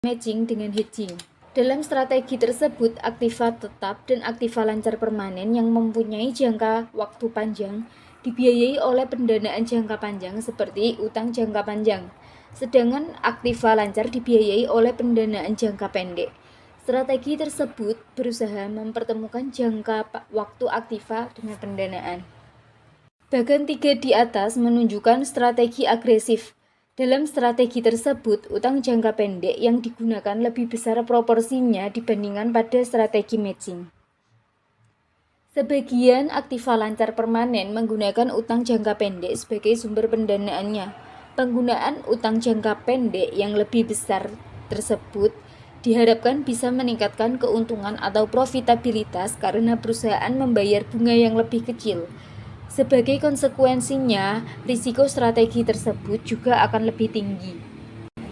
matching dengan hedging. Dalam strategi tersebut, aktiva tetap dan aktiva lancar permanen yang mempunyai jangka waktu panjang dibiayai oleh pendanaan jangka panjang seperti utang jangka panjang, sedangkan aktiva lancar dibiayai oleh pendanaan jangka pendek. Strategi tersebut berusaha mempertemukan jangka waktu aktiva dengan pendanaan. Bagian 3 di atas menunjukkan strategi agresif. Dalam strategi tersebut, utang jangka pendek yang digunakan lebih besar proporsinya dibandingkan pada strategi matching. Sebagian aktiva lancar permanen menggunakan utang jangka pendek sebagai sumber pendanaannya. Penggunaan utang jangka pendek yang lebih besar tersebut diharapkan bisa meningkatkan keuntungan atau profitabilitas karena perusahaan membayar bunga yang lebih kecil. Sebagai konsekuensinya, risiko strategi tersebut juga akan lebih tinggi.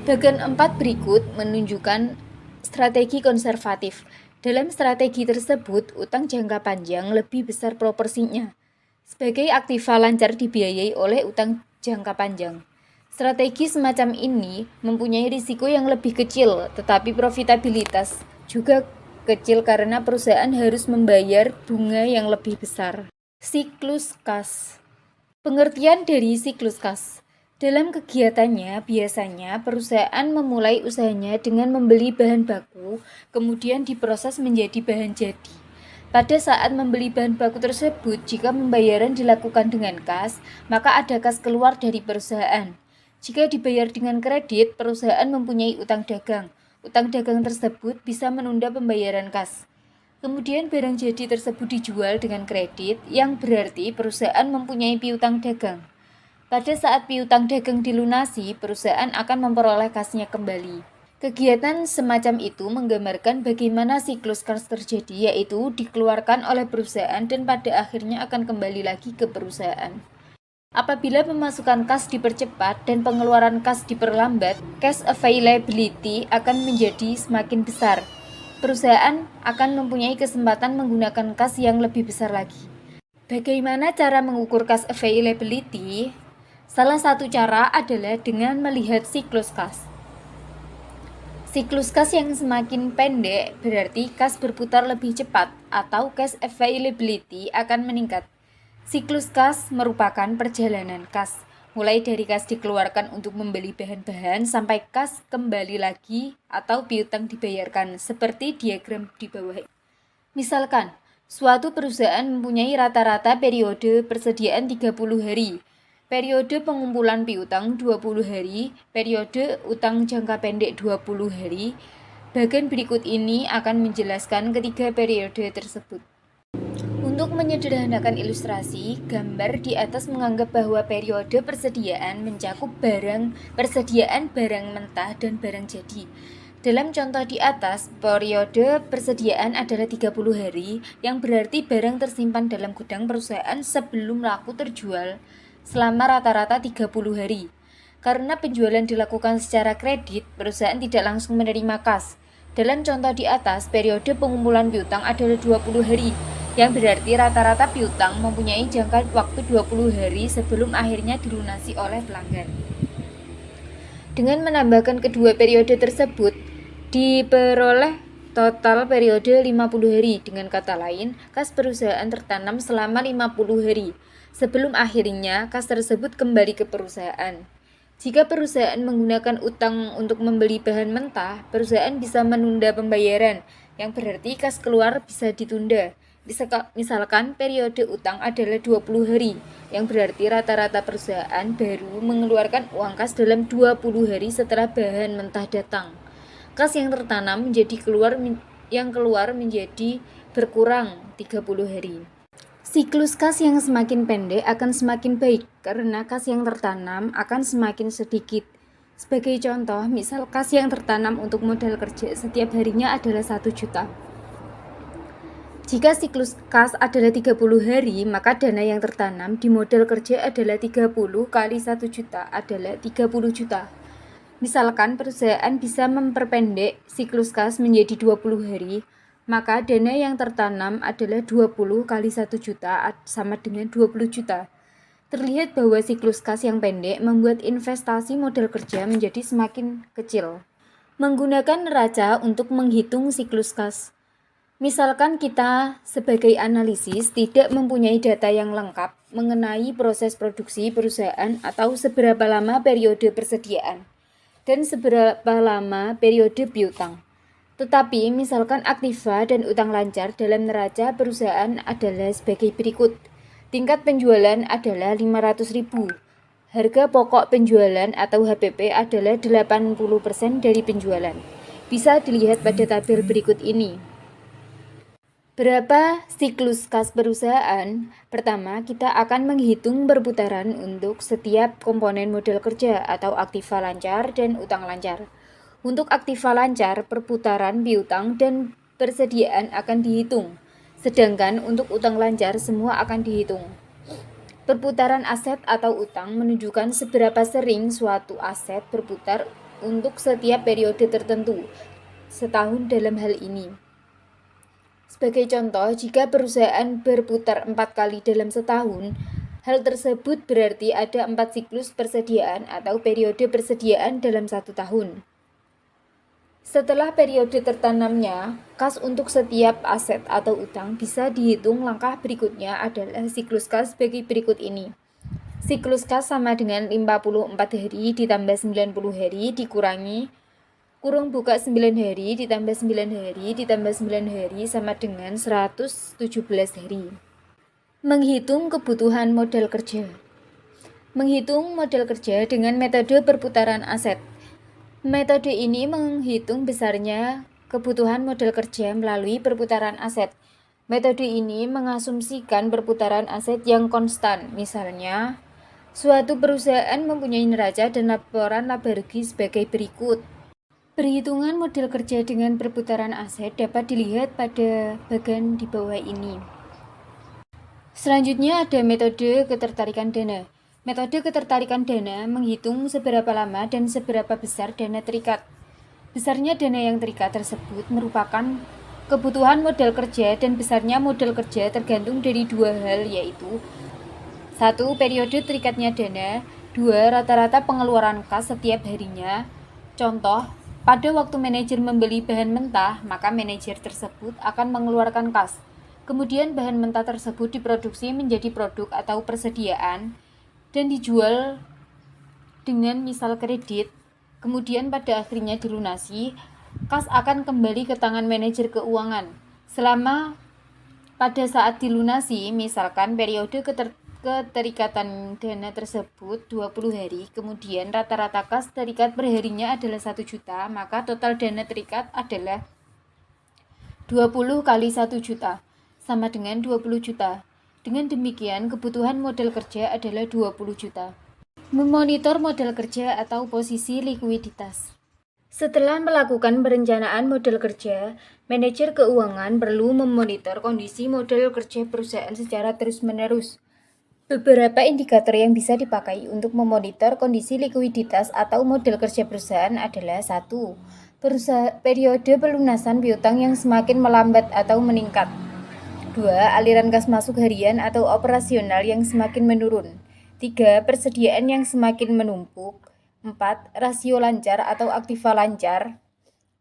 Bagian 4 berikut menunjukkan strategi konservatif. Dalam strategi tersebut, utang jangka panjang lebih besar proporsinya. Sebagai aktiva lancar dibiayai oleh utang jangka panjang. Strategi semacam ini mempunyai risiko yang lebih kecil, tetapi profitabilitas juga kecil karena perusahaan harus membayar bunga yang lebih besar. Siklus kas. Pengertian dari siklus kas. Dalam kegiatannya, biasanya perusahaan memulai usahanya dengan membeli bahan baku, kemudian diproses menjadi bahan jadi. Pada saat membeli bahan baku tersebut, jika pembayaran dilakukan dengan kas, maka ada kas keluar dari perusahaan. Jika dibayar dengan kredit, perusahaan mempunyai utang dagang. Utang dagang tersebut bisa menunda pembayaran kas. Kemudian barang jadi tersebut dijual dengan kredit, yang berarti perusahaan mempunyai piutang dagang. Pada saat piutang dagang dilunasi, perusahaan akan memperoleh kasnya kembali. Kegiatan semacam itu menggambarkan bagaimana siklus kas terjadi, yaitu dikeluarkan oleh perusahaan dan pada akhirnya akan kembali lagi ke perusahaan. Apabila pemasukan kas dipercepat dan pengeluaran kas diperlambat, cash availability akan menjadi semakin besar. Perusahaan akan mempunyai kesempatan menggunakan kas yang lebih besar lagi. Bagaimana cara mengukur cash availability? Salah satu cara adalah dengan melihat siklus kas. Siklus kas yang semakin pendek berarti kas berputar lebih cepat atau cash availability akan meningkat. Siklus kas merupakan perjalanan kas, mulai dari kas dikeluarkan untuk membeli bahan-bahan sampai kas kembali lagi atau piutang dibayarkan, seperti diagram di bawah. Misalkan, suatu perusahaan mempunyai rata-rata periode persediaan 30 hari, periode pengumpulan piutang 20 hari, periode utang jangka pendek 20 hari. Bagian berikut ini akan menjelaskan ketiga periode tersebut. Untuk menyederhanakan ilustrasi, gambar di atas menganggap bahwa periode persediaan mencakup persediaan barang mentah dan barang jadi. Dalam contoh di atas, periode persediaan adalah 30 hari, yang berarti barang tersimpan dalam gudang perusahaan sebelum laku terjual selama rata-rata 30 hari. Karena penjualan dilakukan secara kredit, perusahaan tidak langsung menerima kas. Dalam contoh di atas, periode pengumpulan piutang adalah 20 hari, yang berarti rata-rata piutang mempunyai jangka waktu 20 hari sebelum akhirnya dilunasi oleh pelanggan. Dengan menambahkan kedua periode tersebut, diperoleh total periode 50 hari. Dengan kata lain, kas perusahaan tertanam selama 50 hari, sebelum akhirnya kas tersebut kembali ke perusahaan. Jika perusahaan menggunakan utang untuk membeli bahan mentah, perusahaan bisa menunda pembayaran, yang berarti kas keluar bisa ditunda. Misalkan periode utang adalah 20 hari, yang berarti rata-rata perusahaan baru mengeluarkan uang kas dalam 20 hari setelah bahan mentah datang. Kas yang tertanam yang keluar menjadi berkurang 30 hari. Siklus kas yang semakin pendek akan semakin baik, karena kas yang tertanam akan semakin sedikit. Sebagai contoh, misal kas yang tertanam untuk modal kerja setiap harinya adalah 1 juta. Jika siklus kas adalah 30 hari, maka dana yang tertanam di modal kerja adalah 30 kali 1 juta adalah 30 juta. Misalkan perusahaan bisa memperpendek siklus kas menjadi 20 hari, maka dana yang tertanam adalah 20 kali 1 juta sama dengan 20 juta. Terlihat bahwa siklus kas yang pendek membuat investasi modal kerja menjadi semakin kecil. Menggunakan neraca untuk menghitung siklus kas. Misalkan kita sebagai analisis tidak mempunyai data yang lengkap mengenai proses produksi perusahaan atau seberapa lama periode persediaan dan seberapa lama periode piutang. Tetapi misalkan aktiva dan utang lancar dalam neraca perusahaan adalah sebagai berikut. Tingkat penjualan adalah 500.000. Harga pokok penjualan atau HPP adalah 80% dari penjualan. Bisa dilihat pada tabel berikut ini. Berapa siklus kas perusahaan? Pertama, kita akan menghitung perputaran untuk setiap komponen modal kerja atau aktiva lancar dan utang lancar. Untuk aktiva lancar, perputaran piutang dan persediaan akan dihitung. Sedangkan untuk utang lancar, semua akan dihitung. Perputaran aset atau utang menunjukkan seberapa sering suatu aset berputar untuk setiap periode tertentu, setahun dalam hal ini. Sebagai contoh, jika perusahaan berputar 4 kali dalam setahun, hal tersebut berarti ada 4 siklus persediaan atau periode persediaan dalam 1 tahun. Setelah periode tertanamnya, kas untuk setiap aset atau utang bisa dihitung. Langkah berikutnya adalah siklus kas sebagai berikut ini. Siklus kas sama dengan 54 hari ditambah 90 hari dikurangi kurung buka 9 hari ditambah 9 hari ditambah 9 hari sama dengan 117 hari. Menghitung kebutuhan modal kerja. Menghitung modal kerja dengan metode perputaran aset. Metode ini menghitung besarnya kebutuhan modal kerja melalui perputaran aset. Metode ini mengasumsikan perputaran aset yang konstan. Misalnya, suatu perusahaan mempunyai neraca dan laporan laba rugi sebagai berikut. Perhitungan modal kerja dengan perputaran aset dapat dilihat pada bagian di bawah ini. Selanjutnya ada metode ketertarikan dana. Metode ketertarikan dana menghitung seberapa lama dan seberapa besar dana terikat. Besarnya dana yang terikat tersebut merupakan kebutuhan modal kerja dan besarnya modal kerja tergantung dari dua hal, yaitu 1. Periode terikatnya dana. 2. Rata-rata pengeluaran kas setiap harinya. Contoh, pada waktu manajer membeli bahan mentah, maka manajer tersebut akan mengeluarkan kas. Kemudian bahan mentah tersebut diproduksi menjadi produk atau persediaan dan dijual dengan misal kredit. Kemudian pada akhirnya dilunasi, kas akan kembali ke tangan manajer keuangan. Selama pada saat dilunasi, misalkan periode keterikatan dana tersebut 20 hari, kemudian rata-rata kas terikat perharinya adalah 1 juta, maka total dana terikat adalah 20 kali 1 juta, sama dengan 20 juta. Dengan demikian, kebutuhan modal kerja adalah 20 juta. Memonitor modal kerja atau posisi likuiditas. Setelah melakukan perencanaan modal kerja, manajer keuangan perlu memonitor kondisi modal kerja perusahaan secara terus-menerus. Beberapa indikator yang bisa dipakai untuk memonitor kondisi likuiditas atau modal kerja perusahaan adalah 1. Periode pelunasan piutang yang semakin melambat atau meningkat. 2. Aliran kas masuk harian atau operasional yang semakin menurun. 3. Persediaan yang semakin menumpuk. 4. Rasio lancar atau aktiva lancar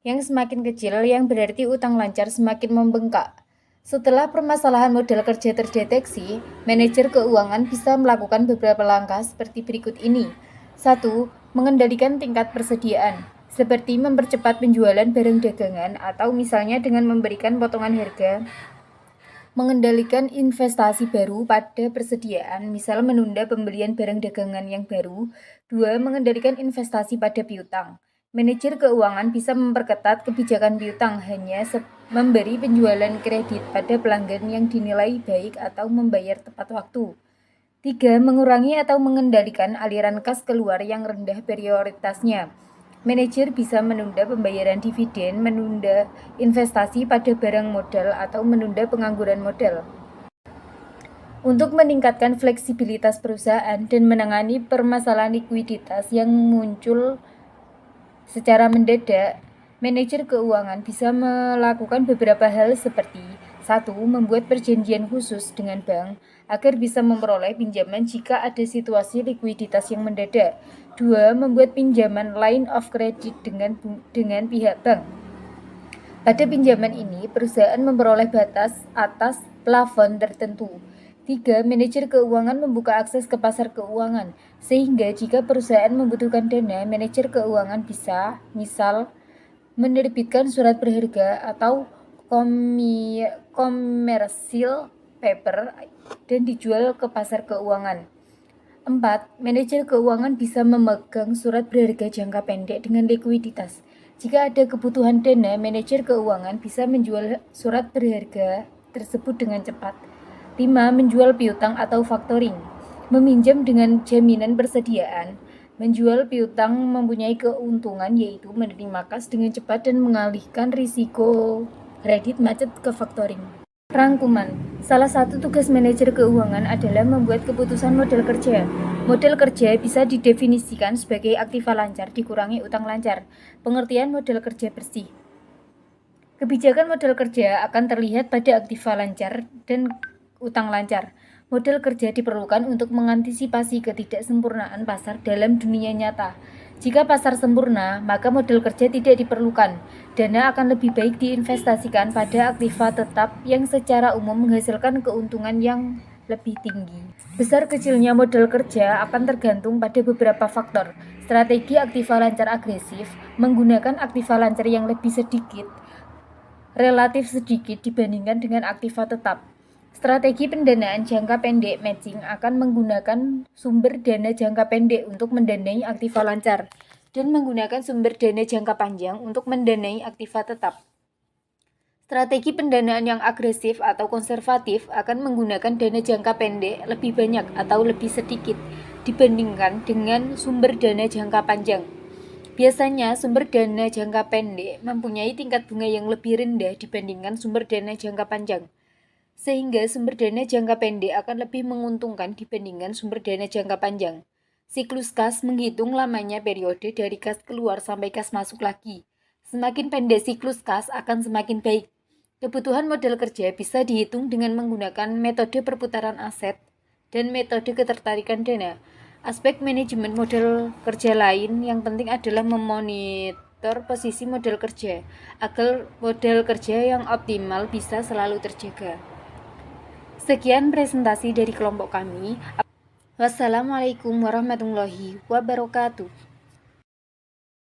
yang semakin kecil, yang berarti utang lancar semakin membengkak. Setelah permasalahan modal kerja terdeteksi, manajer keuangan bisa melakukan beberapa langkah seperti berikut ini. 1. Mengendalikan tingkat persediaan, seperti mempercepat penjualan barang dagangan atau misalnya dengan memberikan potongan harga. Mengendalikan investasi baru pada persediaan, misal menunda pembelian barang dagangan yang baru. 2. Mengendalikan investasi pada piutang. Manajer keuangan bisa memperketat kebijakan piutang, hanya memberi penjualan kredit pada pelanggan yang dinilai baik atau membayar tepat waktu. 3. Mengurangi atau mengendalikan aliran kas keluar yang rendah prioritasnya. Manajer bisa menunda pembayaran dividen, menunda investasi pada barang modal, atau menunda pengangguran modal. Untuk meningkatkan fleksibilitas perusahaan dan menangani permasalahan likuiditas yang muncul secara mendadak, manajer keuangan bisa melakukan beberapa hal seperti 1. Membuat perjanjian khusus dengan bank agar bisa memperoleh pinjaman jika ada situasi likuiditas yang mendadak. 2. Membuat pinjaman line of credit dengan pihak bank. Pada pinjaman ini, perusahaan memperoleh batas atas plafon tertentu. 3. Manajer keuangan membuka akses ke pasar keuangan, sehingga jika perusahaan membutuhkan dana, manajer keuangan bisa, misal, menerbitkan surat berharga atau commercial paper dan dijual ke pasar keuangan. 4. Manajer keuangan bisa memegang surat berharga jangka pendek dengan likuiditas. Jika ada kebutuhan dana, manajer keuangan bisa menjual surat berharga tersebut dengan cepat. 5. Menjual piutang atau factoring. Meminjam dengan jaminan persediaan. Menjual piutang mempunyai keuntungan yaitu menerima kas dengan cepat dan mengalihkan risiko kredit macet ke factoring. Rangkuman. Salah satu tugas manajer keuangan adalah membuat keputusan model kerja. Model kerja bisa didefinisikan sebagai aktiva lancar dikurangi utang lancar. Pengertian model kerja bersih. Kebijakan model kerja akan terlihat pada aktiva lancar dan utang lancar. Model kerja diperlukan untuk mengantisipasi ketidaksempurnaan pasar dalam dunia nyata. Jika pasar sempurna, maka model kerja tidak diperlukan. Dana akan lebih baik diinvestasikan pada aktiva tetap yang secara umum menghasilkan keuntungan yang lebih tinggi. Besar kecilnya model kerja akan tergantung pada beberapa faktor. Strategi aktiva lancar agresif menggunakan aktiva lancar yang lebih relatif sedikit dibandingkan dengan aktiva tetap. Strategi pendanaan jangka pendek matching akan menggunakan sumber dana jangka pendek untuk mendanai aktiva lancar dan menggunakan sumber dana jangka panjang untuk mendanai aktiva tetap. Strategi pendanaan yang agresif atau konservatif akan menggunakan dana jangka pendek lebih banyak atau lebih sedikit dibandingkan dengan sumber dana jangka panjang. Biasanya sumber dana jangka pendek mempunyai tingkat bunga yang lebih rendah dibandingkan sumber dana jangka panjang, sehingga sumber dana jangka pendek akan lebih menguntungkan dibandingkan sumber dana jangka panjang. Siklus kas menghitung lamanya periode dari kas keluar sampai kas masuk lagi. Semakin pendek siklus kas akan semakin baik. Kebutuhan modal kerja bisa dihitung dengan menggunakan metode perputaran aset dan metode ketertarikan dana. Aspek manajemen modal kerja lain yang penting adalah memonitor posisi modal kerja agar modal kerja yang optimal bisa selalu terjaga. Sekian presentasi dari kelompok kami. Wassalamualaikum warahmatullahi wabarakatuh.